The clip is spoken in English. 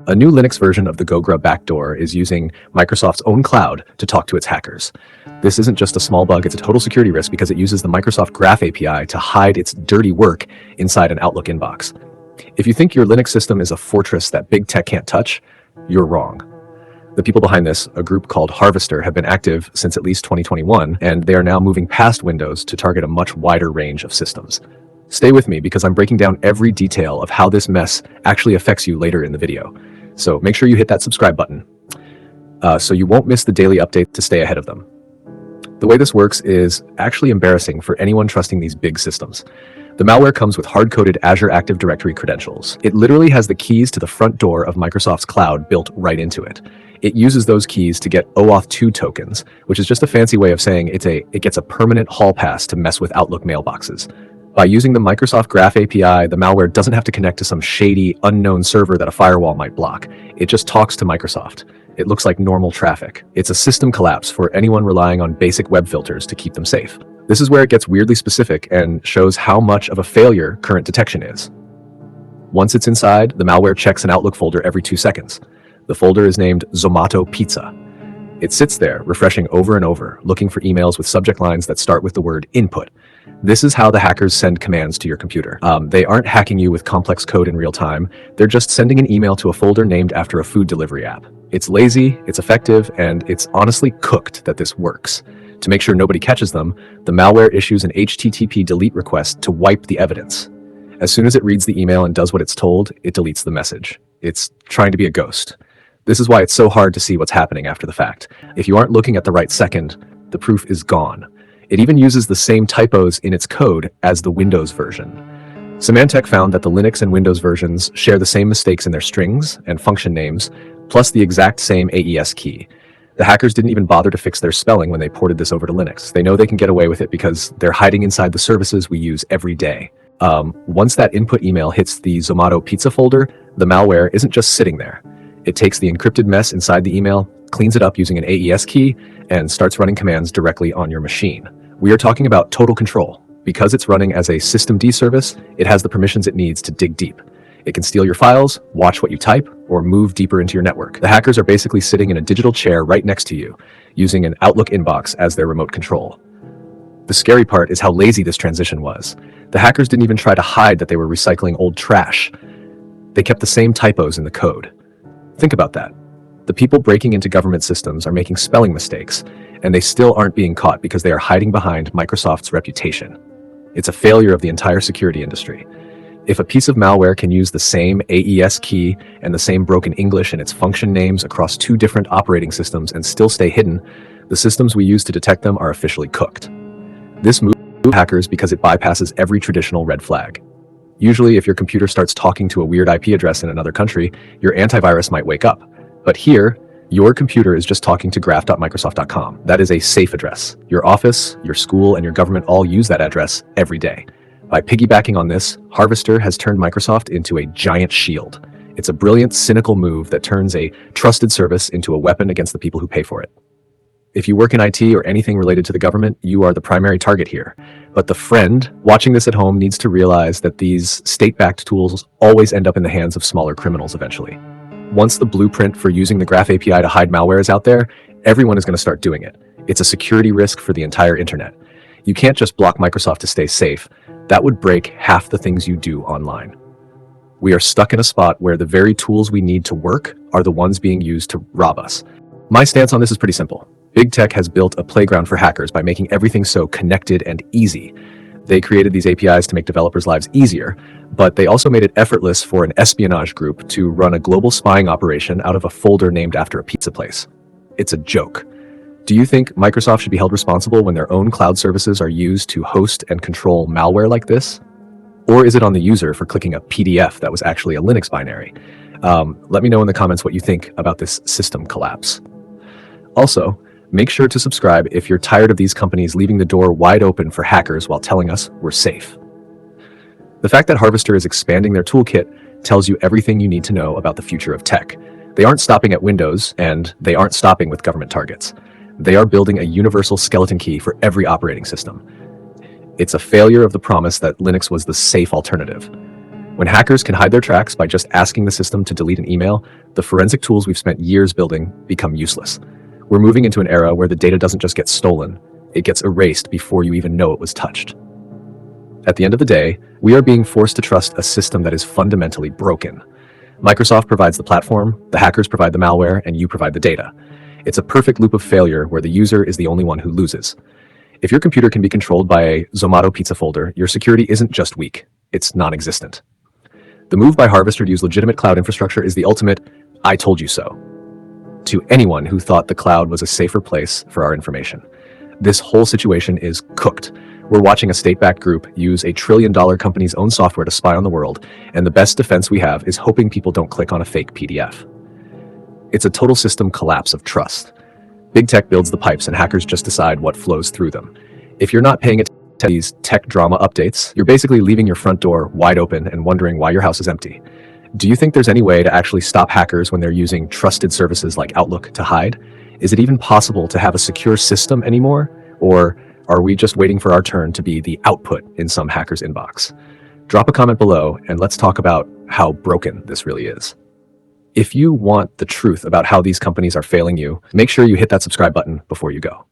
A new Linux version of the GoGrub backdoor is using Microsoft's own cloud to talk to its hackers. This isn't just a small bug, it's a total security risk because it uses the Microsoft Graph API to hide its dirty work inside an Outlook inbox. If you think your Linux system is a fortress that big tech can't touch, you're wrong. The people behind this, a group called Harvester, have been active since at least 2021, and they are now moving past Windows to target a much wider range of systems. Stay with me because I'm breaking down every detail of how this mess actually affects you later in the video. So make sure you hit that subscribe button so you won't miss the daily update to stay ahead of them. The way this works is actually embarrassing for anyone trusting these big systems. The malware comes with hard-coded Azure Active Directory credentials. It literally has the keys to the front door of Microsoft's cloud built right into it. It uses those keys to get OAuth 2 tokens, which is just a fancy way of saying it gets a permanent hall pass to mess with Outlook mailboxes. By using the Microsoft Graph API, the malware doesn't have to connect to some shady, unknown server that a firewall might block. It just talks to Microsoft. It looks like normal traffic. It's a system collapse for anyone relying on basic web filters to keep them safe. This is where it gets weirdly specific and shows how much of a failure current detection is. Once it's inside, the malware checks an Outlook folder every 2 seconds. The folder is named Zomato Pizza. It sits there, refreshing over and over, looking for emails with subject lines that start with the word input. This is how the hackers send commands to your computer. They aren't hacking you with complex code in real time. They're just sending an email to a folder named after a food delivery app. It's lazy, it's effective, and it's honestly cooked that this works. To make sure nobody catches them, the malware issues an HTTP delete request to wipe the evidence. As soon as it reads the email and does what it's told, it deletes the message. It's trying to be a ghost. This is why it's so hard to see what's happening after the fact. If you aren't looking at the right second, the proof is gone. It even uses the same typos in its code as the Windows version. Symantec found that the Linux and Windows versions share the same mistakes in their strings and function names, plus the exact same AES key. The hackers didn't even bother to fix their spelling when they ported this over to Linux. They know they can get away with it because they're hiding inside the services we use every day. Once that input email hits the Zomato Pizza folder, the malware isn't just sitting there. It takes the encrypted mess inside the email, cleans it up using an AES key, and starts running commands directly on your machine. We are talking about total control. Because it's running as a systemd service, it has the permissions it needs to dig deep. It can steal your files, watch what you type, or move deeper into your network. The hackers are basically sitting in a digital chair right next to you, using an Outlook inbox as their remote control. The scary part is how lazy this transition was. The hackers didn't even try to hide that they were recycling old trash. They kept the same typos in the code. Think about that. The people breaking into government systems are making spelling mistakes, and they still aren't being caught because they are hiding behind Microsoft's reputation. It's a failure of the entire security industry. If a piece of malware can use the same AES key and the same broken English in its function names across 2 different operating systems and still stay hidden, the systems we use to detect them are officially cooked. This moves hackers because it bypasses every traditional red flag. Usually, if your computer starts talking to a weird IP address in another country, your antivirus might wake up. But here, your computer is just talking to graph.microsoft.com. That is a safe address. Your office, your school, and your government all use that address every day. By piggybacking on this, Harvester has turned Microsoft into a giant shield. It's a brilliant, cynical move that turns a trusted service into a weapon against the people who pay for it. If you work in IT or anything related to the government, you are the primary target here. But the friend watching this at home needs to realize that these state-backed tools always end up in the hands of smaller criminals eventually. Once the blueprint for using the Graph API to hide malware is out there, everyone is going to start doing it. It's a security risk for the entire internet. You can't just block Microsoft to stay safe. That would break half the things you do online. We are stuck in a spot where the very tools we need to work are the ones being used to rob us. My stance on this is pretty simple. Big tech has built a playground for hackers by making everything so connected and easy. They created these APIs to make developers' lives easier, but they also made it effortless for an espionage group to run a global spying operation out of a folder named after a pizza place. It's a joke. Do you think Microsoft should be held responsible when their own cloud services are used to host and control malware like this? Or is it on the user for clicking a PDF that was actually a Linux binary? Let me know in the comments what you think about this system collapse. Also, make sure to subscribe if you're tired of these companies leaving the door wide open for hackers while telling us we're safe. The fact that Harvester is expanding their toolkit tells you everything you need to know about the future of tech. They aren't stopping at Windows, and they aren't stopping with government targets. They are building a universal skeleton key for every operating system. It's a failure of the promise that Linux was the safe alternative. When hackers can hide their tracks by just asking the system to delete an email, the forensic tools we've spent years building become useless. We're moving into an era where the data doesn't just get stolen, it gets erased before you even know it was touched. At the end of the day, we are being forced to trust a system that is fundamentally broken. Microsoft provides the platform, the hackers provide the malware, and you provide the data. It's a perfect loop of failure where the user is the only one who loses. If your computer can be controlled by a Zomato pizza folder, your security isn't just weak, it's non-existent. The move by Harvester to use legitimate cloud infrastructure is the ultimate "I told you so" to anyone who thought the cloud was a safer place for our information. This whole situation is cooked. We're watching a state-backed group use a trillion-dollar company's own software to spy on the world, and the best defense we have is hoping people don't click on a fake PDF. It's a total system collapse of trust. Big tech builds the pipes and hackers just decide what flows through them. If you're not paying attention to these tech drama updates, you're basically leaving your front door wide open and wondering why your house is empty. Do you think there's any way to actually stop hackers when they're using trusted services like Outlook to hide? Is it even possible to have a secure system anymore? Or are we just waiting for our turn to be the output in some hacker's inbox? Drop a comment below and let's talk about how broken this really is. If you want the truth about how these companies are failing you, make sure you hit that subscribe button before you go.